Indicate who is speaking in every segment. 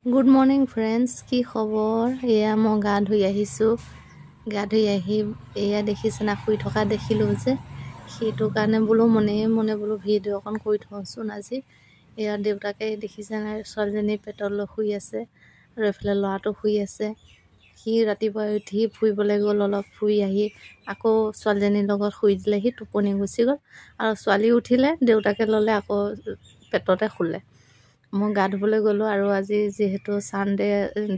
Speaker 1: Good morning friends, কি খবৰ? এয়া মই গা ধুই আহিছোঁ। গা ধুই আহি এয়া দেখিছে না, শুই থকা দেখিলোঁ যে, সেইটো কাৰণে বোলো মনে মনে বোলো ভিডিঅ' অকণ কৰি থওঁচোন আজি। এয়া দেউতাকে দেখিছে নাই, ছোৱালীজনী পেটলৈ শুই আছে আৰু এইফালে ল'ৰাটো শুই আছে। সি ৰাতিপুৱা উঠি ফুৰিবলৈ গ'ল, অলপ ফুৰি আহি আকৌ ছোৱালীজনীৰ লগত শুই দিলে, সি টোপনি গুচি গ'ল আৰু ছোৱালী উঠিলে, দেউতাকে ল'লে আকৌ পেটতে শুলে। মই গা ধুবলৈ গ'লোঁ আৰু আজি যিহেতু ছানডে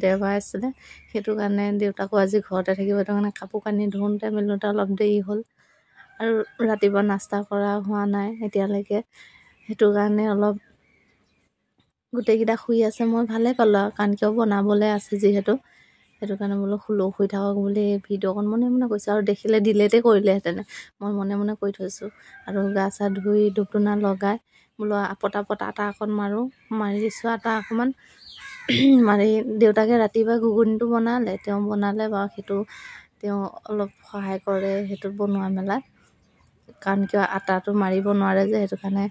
Speaker 1: দেওবাৰ আছিলে, সেইটো কাৰণে দেউতাকো আজি ঘৰতে থাকিব, সেইটো কাৰণে কাপোৰ কানি ধুওঁতে মেলোঁতে অলপ দেৰি হ'ল আৰু ৰাতিপুৱা নাস্তা কৰা হোৱা নাই এতিয়ালৈকে, সেইটো কাৰণে অলপ গোটেইকেইটা শুই আছে। মই ভালেই পালোঁ আৰু কাৰণ কিয় বনাবলৈ আছে যিহেতু, সেইটো কাৰণে বোলো শুই থাকক বুলি ভিডিঅ' অকণ মনে মনে কৈছোঁ আৰু দেখিলে ডিলেটে কৰিলেহেঁতেনে, মই মনে মনে কৰি থৈছোঁ। আৰু গা চা ধুই ধূপ ধূনা লগাই বোলো পটাপট আটা অকণ মাৰিছোঁ আটা অকণমান মাৰি। দেউতাকে ৰাতিপুৱা ঘুগুনিটো বনালে, তেওঁ বনালে বাৰু, সেইটো তেওঁ অলপ সহায় কৰে সেইটো বনোৱা মেলাত, কাৰণ কিয় আটাটো মাৰিব নোৱাৰে যে, সেইটো কাৰণে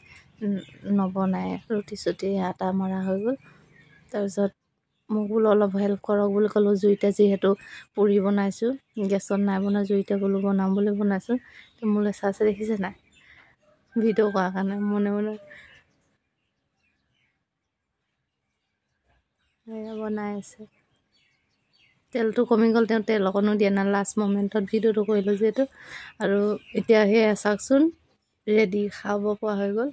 Speaker 1: নবনায়। ৰুটি চুটি আটা মৰা হৈ গ'ল, তাৰপিছত মোক বোলো অলপ হেল্প কৰক বুলি ক'লোঁ। জুইতে যিহেতু পুৰি বনাইছোঁ, গেছত নাই বনোৱা, জুইতে বোলো বনাম বুলি বনাইছোঁ। তো মোলৈ চাই দেখিছে নাই, ভিডিঅ' কৰাৰ কাৰণে মনে মনে বনাই আছে। তেলটো কমি গ'ল, তেওঁ তেল অকণো দিয়া নাই, লাষ্ট মমেণ্টত ভিডিঅ'টো কৰিলোঁ যিহেতু। আৰু এতিয়া সেয়া চাওকচোন, ৰেডি, খাব পৰা হৈ গ'ল।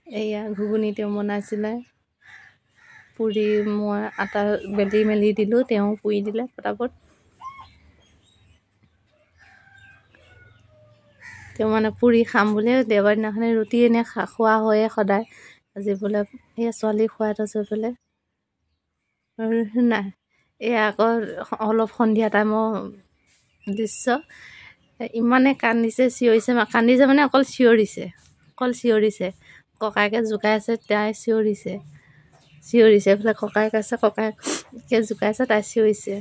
Speaker 1: এয়া ঘুগুনি তেওঁ বনাইছিলে, পুৰি মই আটা বেলি মেলি দিলোঁ, তেওঁ পুৰি দিলে পটাপট। তেওঁ মানে পুৰি খাম বুলিয়ে, দেওবাৰ দিনাখনে ৰুটি এনেই খোৱা হয়ে সদায়, আজি বোলে এয়া ছোৱালী খুৱাই থৈছোঁ বোলে নাই। এয়া আকৌ অলপ সন্ধিয়া টাইমৰ দৃশ্য, ইমানে কান্দিছে চিঞৰিছে, কান্দিছে মানে অকল চিঞৰিছে। ককায়েকে জোকাইছে, তাই চিঞৰিছে। এইফালে ককায়েক আছে, ককায়েকে জোকাইছে, তাই চিঞৰিছে।